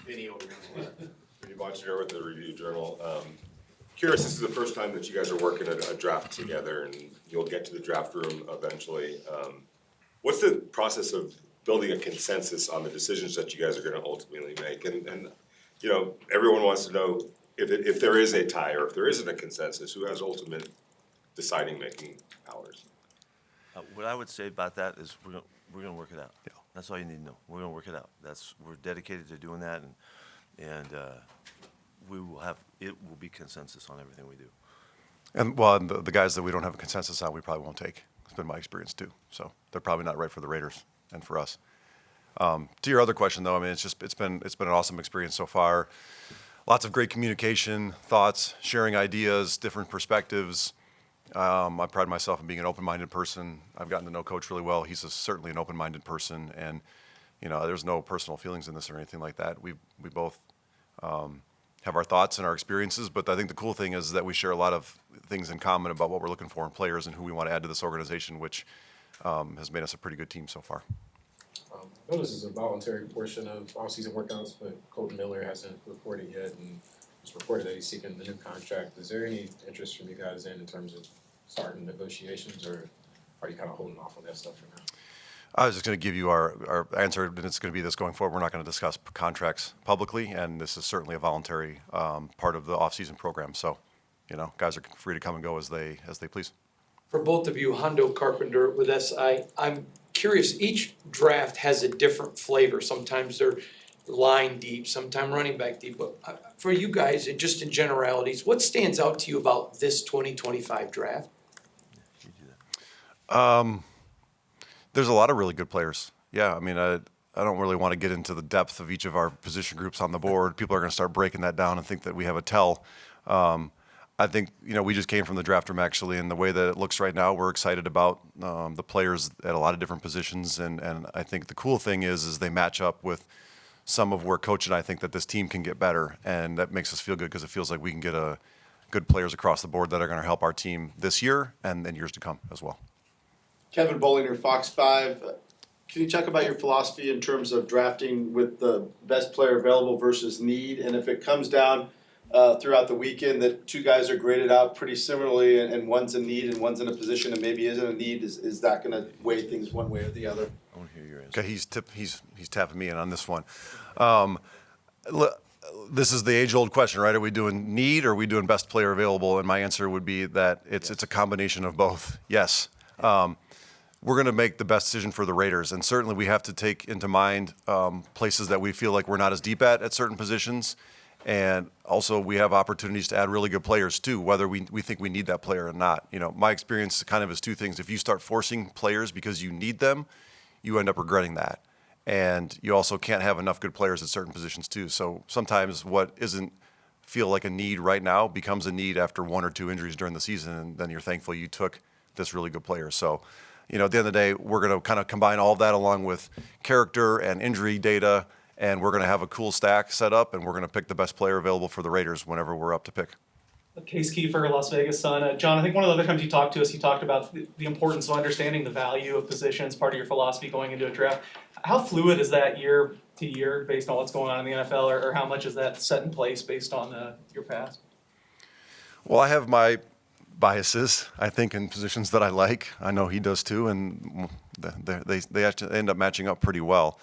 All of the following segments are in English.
Vinny over here. Vinny Bonsignor with the Review Journal. Curious, this is the first time that you guys are working a draft together, and you'll get to the draft room eventually. What's the process of building a consensus on the decisions that you guys are going to ultimately make? And you know, everyone wants to know if there is a tie or if there isn't a consensus, who has ultimate deciding-making powers? What I would say about that is we're gonna work it out. Yeah. That's all you need to know. We're gonna work it out. We're dedicated to doing that, and we will have, it will be consensus on everything we do. And well, and the guys that we don't have a consensus on, we probably won't take. It's been my experience too. So they're probably not right for the Raiders and for us. To your other question though, I mean, it's been an awesome experience so far. Lots of great communication, thoughts, sharing ideas, different perspectives. I pride myself in being an open-minded person. I've gotten to know Coach really well. He's certainly an open-minded person, and you know, there's no personal feelings in this or anything like that. We both have our thoughts and our experiences, but I think the cool thing is that we share a lot of things in common about what we're looking for in players and who we want to add to this organization, which has made us a pretty good team so far. I know this is a voluntary portion of off-season workouts, but Colton Miller hasn't reported yet, and it's reported that he's seeking the new contract. Is there any interest from you guys in terms of starting negotiations, or are you kind of holding off on that stuff for now? I was just going to give you our answer, and it's going to be this going forward. We're not going to discuss contracts publicly, and this is certainly a voluntary part of the off-season program. So, you know, guys are free to come and go as they please. For both of you, Hondo Carpenter with SI, I'm curious, each draft has a different flavor. Sometimes they're line deep, sometimes running back deep. But for you guys, just in generalities, what stands out to you about this 2025 draft? You do that. There's a lot of really good players. Yeah, I mean, I don't really want to get into the depth of each of our position groups on the board. People are going to start breaking that down and think that we have a tell. I think, you know, we just came from the draft room actually, and the way that it looks right now, we're excited about the players at a lot of different positions. And I think the cool thing is they match up with some of where Coach and I think that this team can get better. And that makes us feel good because it feels like we can get good players across the board that are going to help our team this year and years to come as well. Kevin Bollinger, Fox 5. Can you talk about your philosophy in terms of drafting with the best player available versus need? And if it comes down throughout the weekend that two guys are graded out pretty similarly and one's in need and one's in a position and maybe isn't a need, is that going to weigh things one way or the other? I want to hear your answer. Okay, he's tapping me in on this one. This is the age-old question, right? Are we doing need or are we doing best player available? And my answer would be that it's a combination of both. Yes. We're going to make the best decision for the Raiders, and certainly we have to take into mind places that we feel like we're not as deep at certain positions, and also we have opportunities to add really good players too, whether we think we need that player or not. You know, my experience kind of is two things. If you start forcing players because you need them, you end up regretting that, and you also can't have enough good players at certain positions too. So sometimes what isn't feel like a need right now becomes a need after one or two injuries during the season, and then you're thankful you took this really good player. So, you know, at the end of the day, we're going to kind of combine all of that along with character and injury data, and we're going to have a cool stack set up, and we're going to pick the best player available for the Raiders whenever we're up to pick. Case Kiefer, Las Vegas Sun. John, I think one of the other times you talked to us, you talked about the importance of understanding the value of positions, part of your philosophy going into a draft. How fluid is that year to year based on what's going on in the NFL, or how much is that set in place based on your past? Well, I have my biases, I think, in positions that I like. I know he does too, and they actually end up matching up pretty well.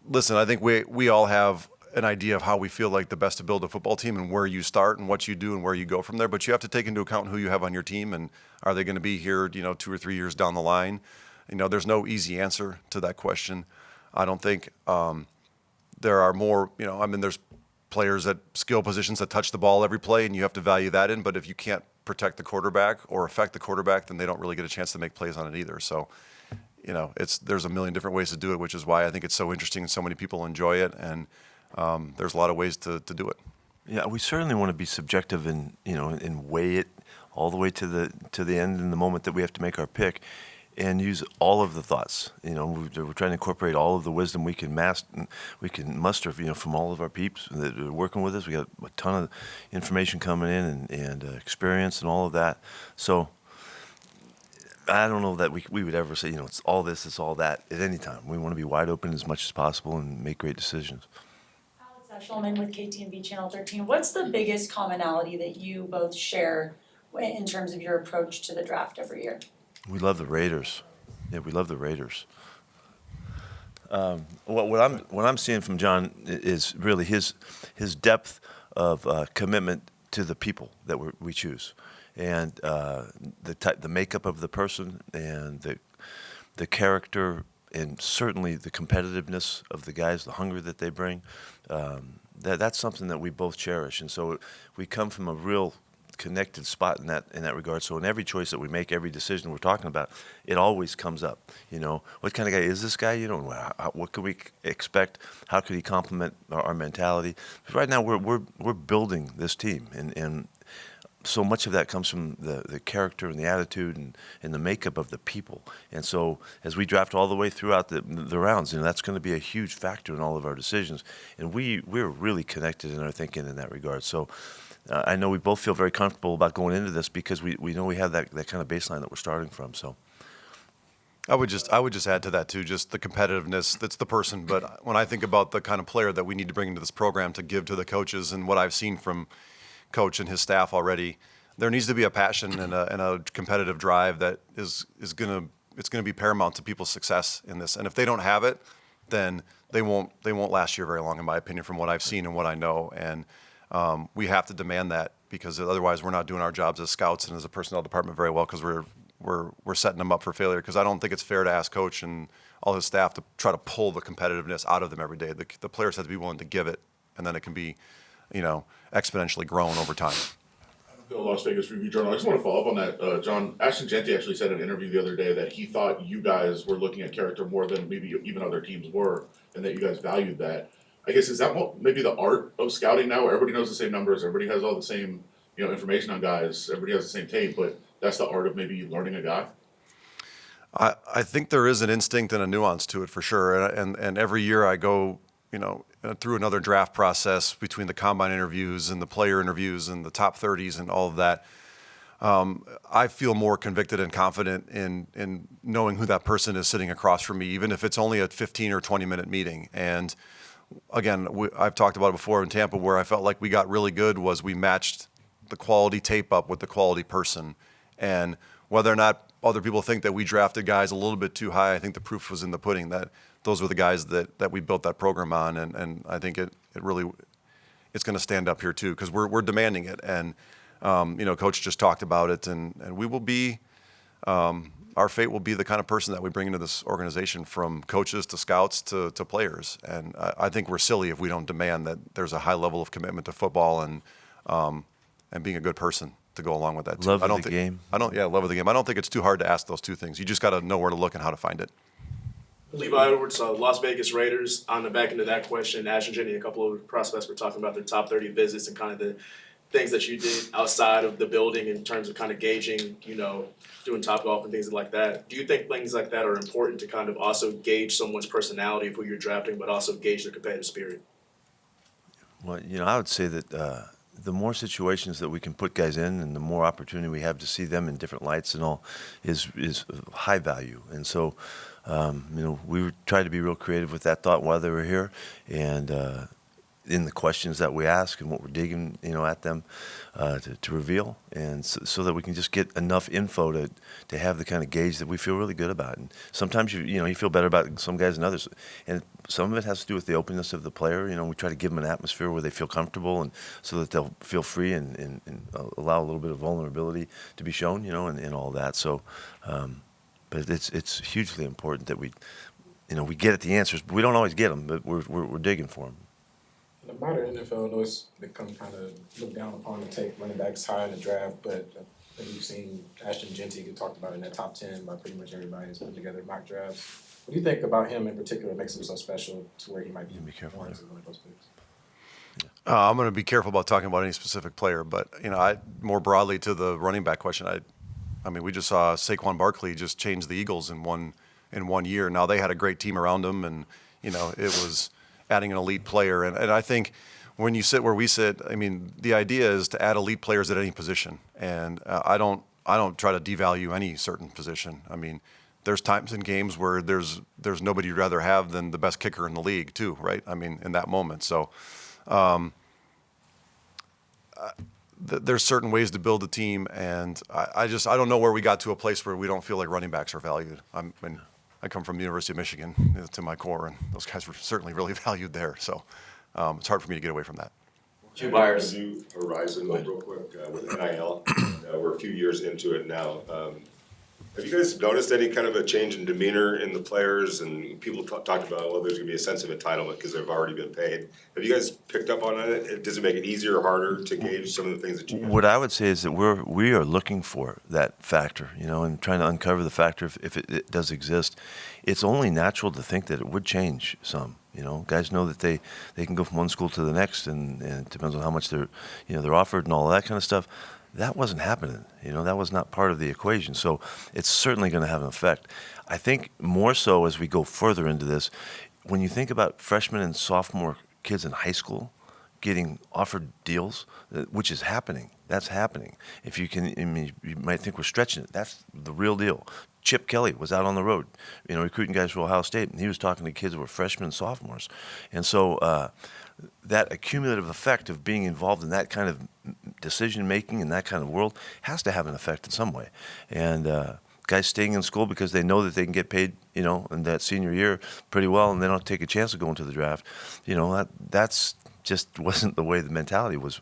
Listen, I think we all have an idea of how we feel like the best to build a football team and where you start and what you do and where you go from there. But you have to take into account who you have on your team and are they going to be here, 2 or 3 years down the line. There's no easy answer to that question. I don't think there are more, there's players at skill positions that touch the ball every play and you have to value that in. But if you can't protect the quarterback or affect the quarterback, then they don't really get a chance to make plays on it either. So, there's a million different ways to do it, which is why I think it's so interesting and so many people enjoy it. And there's a lot of ways to do it. Yeah, we certainly want to be subjective and weigh it all the way to the end in the moment that we have to make our pick, and use all of the thoughts. We're trying to incorporate all of the wisdom we can muster, from all of our peeps that are working with us. We got a ton of information coming in and experience and all of that. So I don't know that we would ever say, it's all this, it's all that at any time. We want to be wide open as much as possible and make great decisions. Alex Eshelman with KTMV Channel 13. What's the biggest commonality that you both share in terms of your approach to the draft every year? We love the Raiders. Yeah, we love the Raiders. What I'm seeing from John is really his depth of commitment to the people that we choose, and the makeup of the person, and the character, and certainly the competitiveness of the guys, the hunger that they bring. That's something that we both cherish, and so we come from a real connected spot in that regard. So in every choice that we make, every decision we're talking about, it always comes up. What kind of guy is this guy? What can we expect? How could he complement our mentality? Because right now we're building this team, and so much of that comes from the character and the attitude and the makeup of the people. And so as we draft all the way throughout the rounds, that's going to be a huge factor in all of our decisions. And we're really connected in our thinking in that regard. So I know we both feel very comfortable about going into this because we know we have that kind of baseline that we're starting from. So I would just add to that too, just the competitiveness. That's the person. But when I think about the kind of player that we need to bring into this program to give to the coaches, and what I've seen from Coach and his staff already, there needs to be a passion and a competitive drive that is gonna be paramount to people's success in this. And if they don't have it, then they won't last year very long, in my opinion, from what I've seen and what I know. And we have to demand that, because otherwise we're not doing our jobs as scouts and as a personnel department very well, because we're setting them up for failure. Because I don't think it's fair to ask Coach and all his staff to try to pull the competitiveness out of them every day. The players have to be willing to give it, and then it can be, exponentially grown over time. The Las Vegas Review Journal. I just want to follow up on that. John, Ashton Genty actually said in an interview the other day that he thought you guys were looking at character more than maybe even other teams were, and that you guys valued that. I guess, is that maybe the art of scouting now, where everybody knows the same numbers, everybody has all the same, information on guys, everybody has the same tape, but that's the art of maybe learning a guy? I think there is an instinct and a nuance to it for sure. And every year I go, through another draft process between the combine interviews and the player interviews and the top 30s and all of that. I feel more convicted and confident in knowing who that person is sitting across from me, even if it's only a 15 or 20-minute meeting. And again, I've talked about it before in Tampa, where I felt like we got really good was we matched the quality tape up with the quality person. And whether or not other people think that we drafted guys a little bit too high, I think the proof was in the pudding, that those were the guys that we built that program on. And I think it's going to stand up here too, because we're demanding it. And, Coach just talked about it, and we will be, our fate will be the kind of person that we bring into this organization, from coaches to scouts to players. And I think we're silly if we don't demand that there's a high level of commitment to football and being a good person to go along with that too. Love of the game. Love of the game. I don't think it's too hard to ask those two things. You just got to know where to look and how to find it. Levi Edwards, Las Vegas Raiders. On the back end of that question, Ash and Jenny, a couple of prospects were talking about their top 30 visits and kind of the things that you did outside of the building in terms of kind of gauging, doing Top Golf and things like that. Do you think things like that are important to kind of also gauge someone's personality of who you're drafting, but also gauge their competitive spirit? Well, I would say that the more situations that we can put guys in, and the more opportunity we have to see them in different lights and all, is high value. And so, we try to be real creative with that thought while they were here, and in the questions that we ask and what we're digging, at them to reveal, and so that we can just get enough info to have the kind of gauge that we feel really good about. And sometimes you feel better about some guys than others, and some of it has to do with the openness of the player. We try to give them an atmosphere where they feel comfortable, and so that they'll feel free and allow a little bit of vulnerability to be shown, and all that. So, but it's hugely important that we get at the answers, but we don't always get them, but we're digging for them. In the modern NFL, I know it's become kind of looked down upon to take running backs high in the draft, but I think you've seen Ashton Genty get talked about in that top 10 by pretty much everybody who's putting together mock drafts. What do you think about him in particular that makes him so special to where he might be warranted one of those picks? I'm going to be careful about talking about any specific player, but more broadly to the running back question, I mean, we just saw Saquon Barkley just change the Eagles in one year. Now they had a great team around him, and it was adding an elite player. And I think when you sit where we sit, I mean, the idea is to add elite players at any position. And I don't try to devalue any certain position. I mean, there's times in games where there's nobody you'd rather have than the best kicker in the league too, right? I mean, in that moment. So there's certain ways to build a team, and I don't know where we got to a place where we don't feel like running backs are valued. I come from the University of Michigan to my core, and those guys were certainly really valued there. So it's hard for me to get away from that. Two buyers. New horizon, real quick, with NIL. We're a few years into it now. Have you guys noticed any kind of a change in demeanor in the players? And people talked about, well, there's going to be a sense of entitlement because they've already been paid. Have you guys picked up on it? Does it make it easier or harder to gauge some of the things that you guys What I would say is that we are looking for that factor, and trying to uncover the factor if it does exist. It's only natural to think that it would change some. Guys know that they can go from one school to the next, and it depends on how much they're offered and all that kind of stuff. That wasn't happening. That was not part of the equation. So it's certainly going to have an effect. I think more so as we go further into this, when you think about freshman and sophomore kids in high school getting offered deals, which is happening. That's happening. If you can, you might think we're stretching it. That's the real deal. Chip Kelly was out on the road, recruiting guys for Ohio State, and he was talking to kids who were freshmen and sophomores. And so that accumulative effect of being involved in that kind of decision-making in that kind of world has to have an effect in some way. And guys staying in school because they know that they can get paid, in that senior year pretty well, and they don't take a chance of going to the draft, that's just wasn't the way the mentality was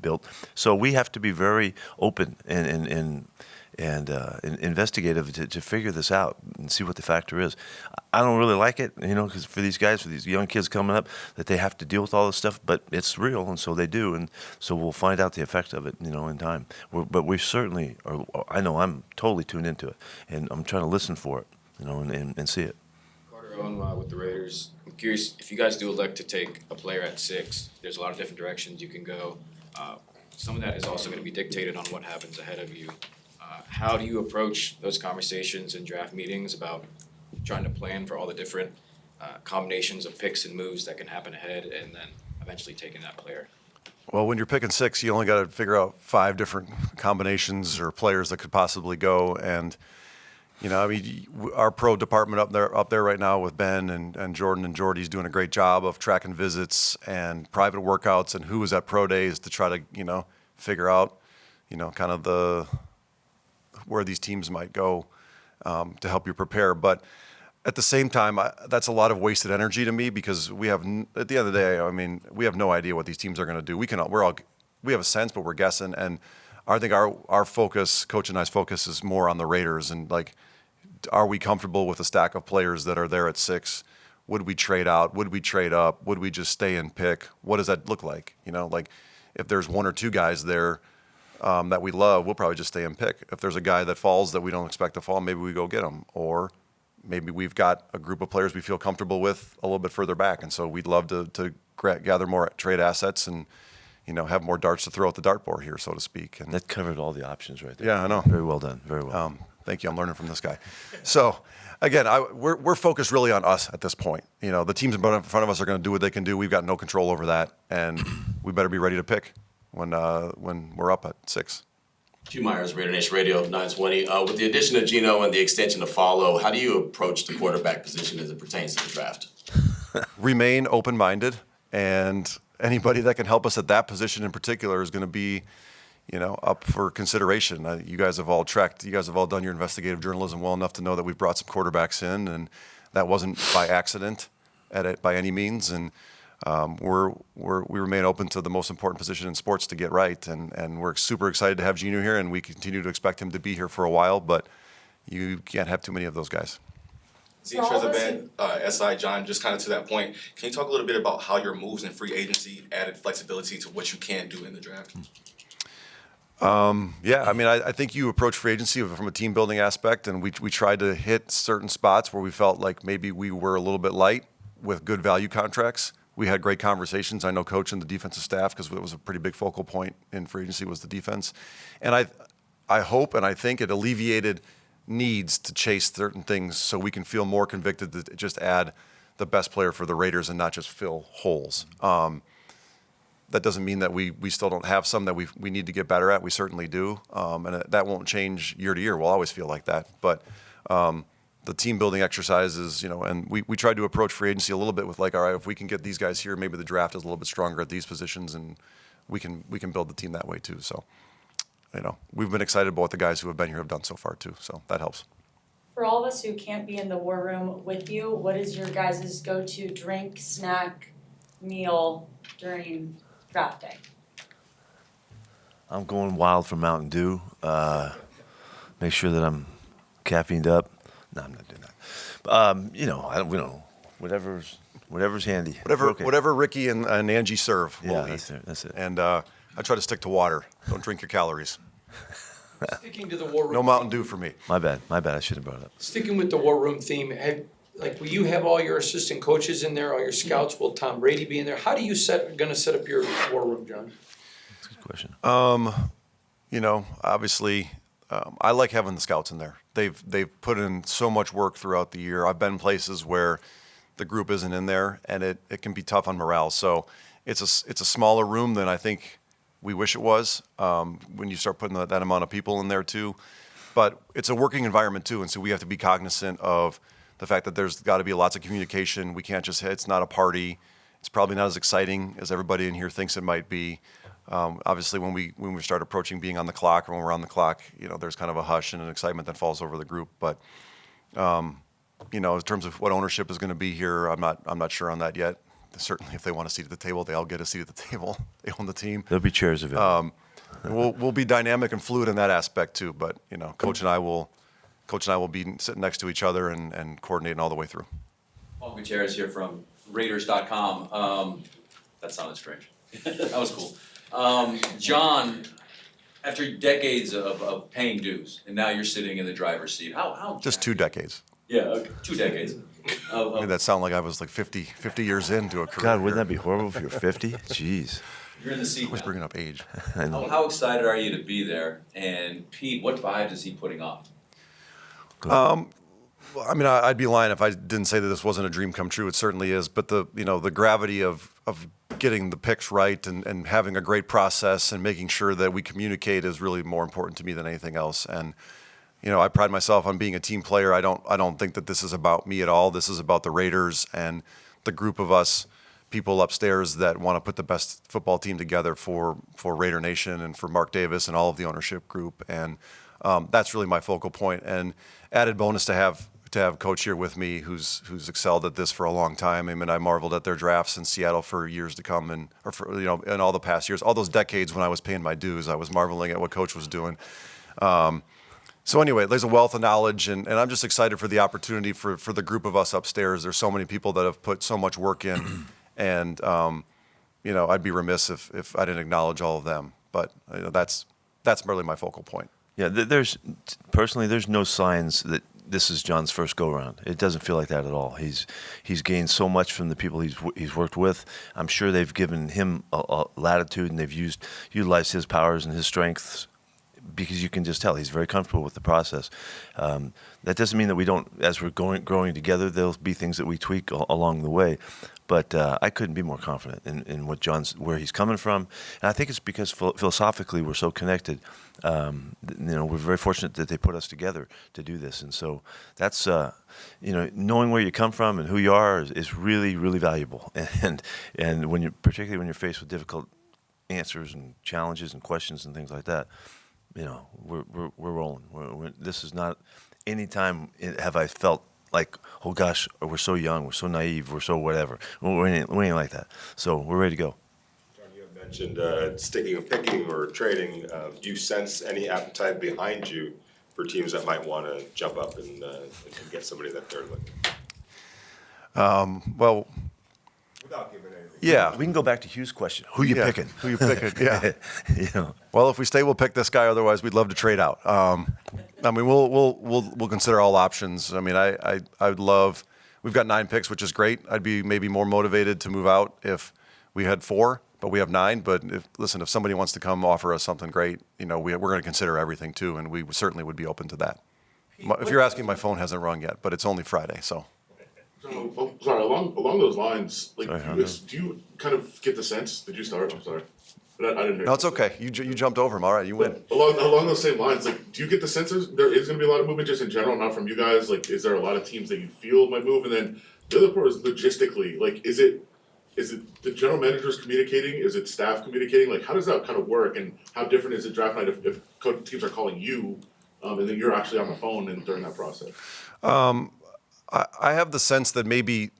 built. So we have to be very open and investigative to figure this out and see what the factor is. I don't really like it, because for these guys, for these young kids coming up, that they have to deal with all this stuff, but it's real, and so they do, and so we'll find out the effect of it, in time. But we certainly are. I know I'm totally tuned into it, and I'm trying to listen for it, and see it. Carter Owen with the Raiders. I'm curious, if you guys do elect to take a player at 6, there's a lot of different directions you can go. Some of that is also going to be dictated on what happens ahead of you. How do you approach those conversations in draft meetings about trying to plan for all the different combinations of picks and moves that can happen ahead, and then eventually taking that player? Well, when you're picking 6, you only got to figure out 5 different combinations or players that could possibly go. And, our pro department up there right now with Ben and Jordan and Jordy's doing a great job of tracking visits and private workouts and who was at pro days to try to, figure out, kind of where these teams might go to help you prepare. But at the same time, that's a lot of wasted energy to me, because we have, at the end of the day, we have no idea what these teams are going to do. We have a sense, but we're guessing. And I think our focus, Coach and I's focus, is more on the Raiders and are we comfortable with a stack of players that are there at 6? Would we trade out? Would we trade up? Would we just stay and pick? What does that look like? If there's 1 or 2 guys there that we love, we'll probably just stay and pick. If there's a guy that falls that we don't expect to fall, maybe we go get him. Or maybe we've got a group of players we feel comfortable with a little bit further back, and so we'd love to gather more trade assets and have more darts to throw at the dartboard here, so to speak. And That covered all the options right there. yeah, I know. Very well done. Very well. Thank you. I'm learning from this guy. So, again, we're focused really on us at this point. The teams in front of us are going to do what they can do. We've got no control over that, and we better be ready to pick when we're up at 6. Hugh Myers, Raider Nation Radio 920. With the addition of Geno and the extension of Follow, how do you approach the quarterback position as it pertains to the draft? Remain open-minded, and anybody that can help us at that position in particular is going to be, up for consideration. You guys have all done your investigative journalism well enough to know that we've brought some quarterbacks in, and that wasn't by accident by any means. And we remain open to the most important position in sports to get right, and we're super excited to have Geno here, and we continue to expect him to be here for a while, but you can't have too many of those guys. In terms of SI, John, just kind of to that point, can you talk a little bit about how your moves in free agency added flexibility to what you can do in the draft? I think you approach free agency from a team building aspect, and we tried to hit certain spots where we felt like maybe we were a little bit light with good value contracts. We had great conversations. I know Coach and the defensive staff, because it was a pretty big focal point in free agency, was the defense. And I hope and I think it alleviated needs to chase certain things so we can feel more convicted to just add the best player for the Raiders and not just fill holes. That doesn't mean that we still don't have some that we need to get better at. We certainly do, and that won't change year to year. We'll always feel like that. But the team building exercises, and we tried to approach free agency a little bit with like, all right, if we can get these guys here, maybe the draft is a little bit stronger at these positions, and we can build the team that way too. So, we've been excited about what the guys who have been here have done so far too. So that helps. For all of us who can't be in the war room with you, what is your guys' go-to drink, snack, meal during draft day? I'm going wild for Mountain Dew. Make sure that I'm caffeined up. No, I'm not doing that. We don't. Whatever's handy. Whatever Ricky and Angie serve, we'll Yeah, eat. that's it. And I try to stick to water. Don't drink your calories. Sticking to the war room. No Mountain Dew for me. My bad. I should have brought it up. Sticking with the war room theme, will you have all your assistant coaches in there, all your scouts? Will Tom Brady be in there? How do you gonna set up your war room, John? That's a good question. Obviously, I like having the scouts in there. They've put in so much work throughout the year. I've been places where the group isn't in there, and it can be tough on morale. So it's a smaller room than I think we wish it was when you start putting that amount of people in there too. But it's a working environment too, and so we have to be cognizant of the fact that there's got to be lots of communication. We can't just, it's not a party. It's probably not as exciting as everybody in here thinks it might be. Obviously, when we start approaching being on the clock, or when we're on the clock, there's kind of a hush and an excitement that falls over the group. But in terms of what ownership is going to be here, I'm not sure on that yet. Certainly, if they want a seat at the table, they all get a seat at the table. They own the team. There'll be chairs available. We'll be dynamic and fluid in that aspect too. But Coach and I will be sitting next to each other and coordinating all the way through. Paul Gutierrez here from Raiders.com. That sounded strange. That was cool. John, after decades of paying dues, and now you're sitting in the driver's seat. How Just 2 decades. Yeah, okay, 2 decades. Made that sound like I was like 50 years into a career. God, wouldn't that be horrible if you're 50? Jeez. You're in the seat Always now. bringing up age. I know. How excited are you to be there? And Pete, what vibes is he putting off? I'd be lying if I didn't say that this wasn't a dream come true. It certainly is. But the gravity of getting the picks right and having a great process and making sure that we communicate is really more important to me than anything else. And I pride myself on being a team player. I don't think that this is about me at all. This is about the Raiders and the group of us people upstairs that want to put the best football team together for Raider Nation and for Mark Davis and all of the ownership group. And that's really my focal point. And added bonus to have Coach here with me, who's excelled at this for a long time. I mean, I marveled at their drafts in Seattle for years to come, in all the past years, all those decades when I was paying my dues, I was marveling at what Coach was doing. So anyway, there's a wealth of knowledge, and I'm just excited for the opportunity for the group of us upstairs. There's so many people that have put so much work in, and I'd be remiss if I didn't acknowledge all of them. But that's really my focal point. Yeah, there's no signs that this is John's first go-around. It doesn't feel like that at all. He's gained so much from the people he's worked with. I'm sure they've given him a latitude, and they've utilized his powers and his strengths, because you can just tell he's very comfortable with the process. That doesn't mean that we don't, as we're growing together, there'll be things that we tweak along the way. But I couldn't be more confident in where he's coming from. And I think it's because philosophically we're so connected. We're very fortunate that they put us together to do this. And so that's, knowing where you come from and who you are is really, really valuable. And particularly when you're faced with difficult answers and challenges and questions and things like that, we're rolling. This is not any time have I felt like, oh gosh, we're so young, we're so naive, we're so whatever. We ain't like that. So we're ready to go. John, you have mentioned sticking and picking or trading. Do you sense any appetite behind you for teams that might want to jump up and get somebody that they're looking? Well, without giving anything. Yeah. We can go back to Hugh's question. Who you picking? Who you picking? Yeah. Yeah. Well, if we stay, we'll pick this guy. Otherwise, we'd love to trade out. We'll consider all options. I mean, I'd love. We've got 9 picks, which is great. I'd be maybe more motivated to move out if we had 4, but we have 9. But if somebody wants to come offer us something great, we're going to consider everything too, and we certainly would be open to that. If you're asking, my phone hasn't rung yet, but it's only Friday, so. John, Sorry, along those lines, like, Sorry, do Hondo. you kind of get the sense, did you start? I'm sorry. But I didn't hear. No, it's okay. You jumped over him. All right, you win. But along those same lines, like, do you get the sense there is gonna be a lot of movement just in general, not from you guys? Like, is there a lot of teams that you feel might move? And then the other part is logistically, like, is it the general managers communicating? Is it staff communicating? Like, how does that kind of work? And how different is it draft night if teams are calling you, and then you're actually on the phone and during that process? I have the sense that maybe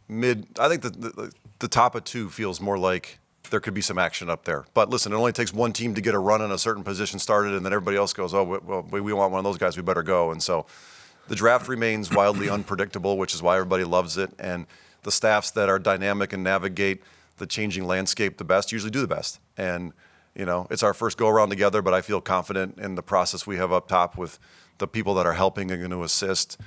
mid. I think that the top of two feels more like there could be some action up there. But listen, it only takes one team to get a run in a certain position started, and then everybody else goes, oh, well, we want one of those guys, we better go. And so the draft remains wildly unpredictable, which is why everybody loves it. And the staffs that are dynamic and navigate the changing landscape the best usually do the best. And, it's our first go around together, but I feel confident in the process we have up top with the people that are helping and going to assist.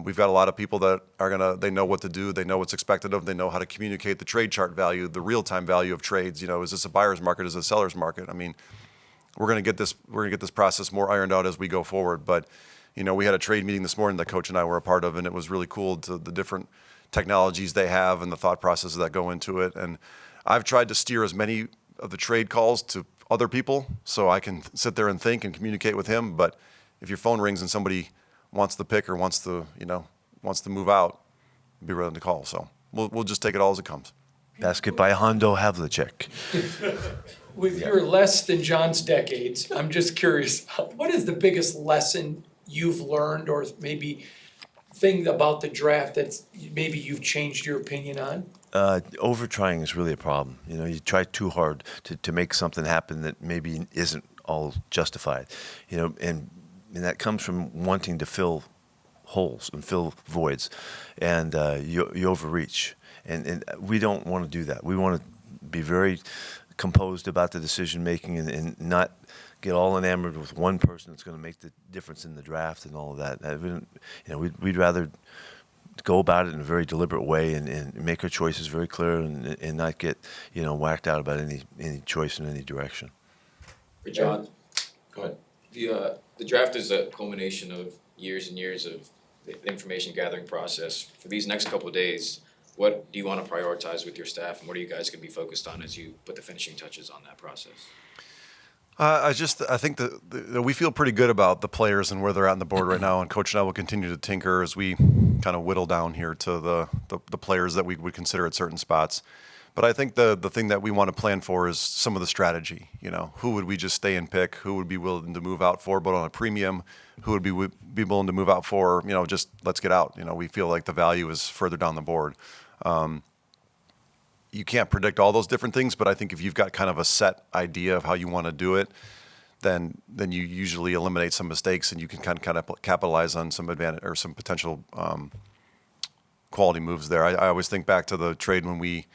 We've got a lot of people that they know what to do, they know what's expected of them, they know how to communicate the trade chart value, the real-time value of trades. Is this a buyer's market, is it a seller's market? I mean, we're gonna get this process more ironed out as we go forward. But, we had a trade meeting this morning that Coach and I were a part of, and it was really cool to the different technologies they have and the thought processes that go into it. And I've tried to steer as many of the trade calls to other people so I can sit there and think and communicate with him. But if your phone rings and somebody wants the pick or wants to move out, be ready to call. So we'll just take it all as it comes. Basket by Hondo Havlicek. With your less than John's decades, I'm just curious, what is the biggest lesson you've learned or maybe thing about the draft that's maybe you've changed your opinion on? Over trying is really a problem. You try too hard to make something happen that maybe isn't all justified. And that comes from wanting to fill holes and fill voids, and you overreach. And we don't want to do that. We want to be very composed about the decision making and not get all enamored with one person that's going to make the difference in the draft and all of that. We'd rather go about it in a very deliberate way and make our choices very clear and not get whacked out about any choice in any direction. For John, Go ahead. the draft is a culmination of years and years of the information gathering process. For these next couple of days, what do you want to prioritize with your staff, and what are you guys going to be focused on as you put the finishing touches on that process? I think that we feel pretty good about the players and where they're at on the board right now, and Coach and I will continue to tinker as we kind of whittle down here to the players that we would consider at certain spots. But I think the thing that we want to plan for is some of the strategy. Who would we just stay and pick? Who would be willing to move out for, but on a premium? Who would be willing to move out for, just let's get out. We feel like the value is further down the board. You can't predict all those different things, but I think if you've got kind of a set idea of how you want to do it, then you usually eliminate some mistakes and you can kind of capitalize on some advantage or some potential quality moves there. I always think back to the trade when we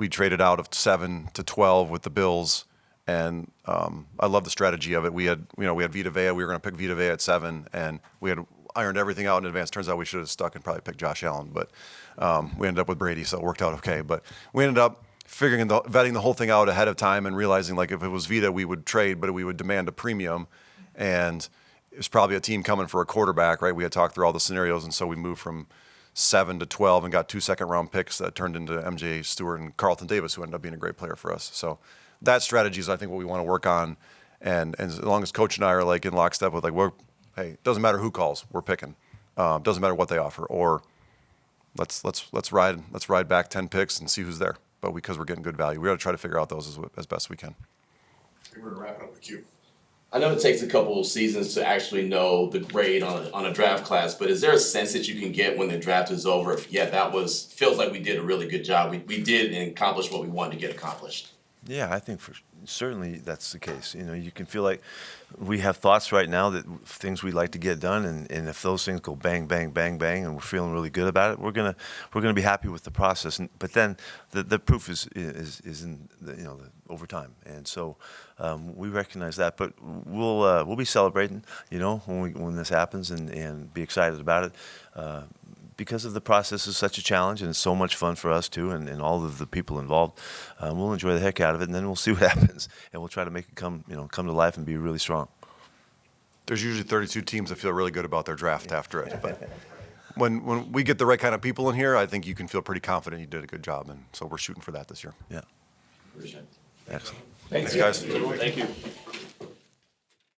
traded out of 7 to 12 with the Bills, and I love the strategy of it. We had Vita Vea. We were going to pick Vita Vea at 7, and we had ironed everything out in advance. Turns out we should have stuck and probably picked Josh Allen, but we ended up with Brady, so it worked out okay. But we ended up vetting the whole thing out ahead of time and realizing, like, if it was Vita, we would trade, but we would demand a premium, and it was probably a team coming for a quarterback, right? We had talked through all the scenarios, and so we moved from 7 to 12 and got 2 second-round picks that turned into MJ Stewart and Carlton Davis, who ended up being a great player for us. So that strategy is, I think, what we want to work on. And as long as Coach and I are like in lockstep with, like, hey, it doesn't matter who calls, we're picking. Doesn't matter what they offer. Or let's ride back 10 picks and see who's there. But because we're getting good value, we got to try to figure out those as best we can. We're gonna wrap it up with you. I know it takes a couple of seasons to actually know the grade on a draft class, but is there a sense that you can get when the draft is over? If, feels like we did a really good job. We did and accomplished what we wanted to get accomplished. Yeah, I think certainly that's the case. You can feel like we have thoughts right now that things we'd like to get done, and if those things go bang, bang, bang, bang, and we're feeling really good about it, we're gonna be happy with the process. But then the proof is in the over time, and so we recognize that. But we'll be celebrating, when this happens, and be excited about it. Because of the process is such a challenge, and it's so much fun for us too, and all of the people involved. We'll enjoy the heck out of it, and then we'll see what happens, and we'll try to make it come to life and be really strong. There's usually 32 teams that feel really good about their draft after it, but when we get the right kind of people in here, I think you can feel pretty confident you did a good job, and so we're shooting for that this year. Yeah. Excellent. Thanks, Thanks, guys. Thank you.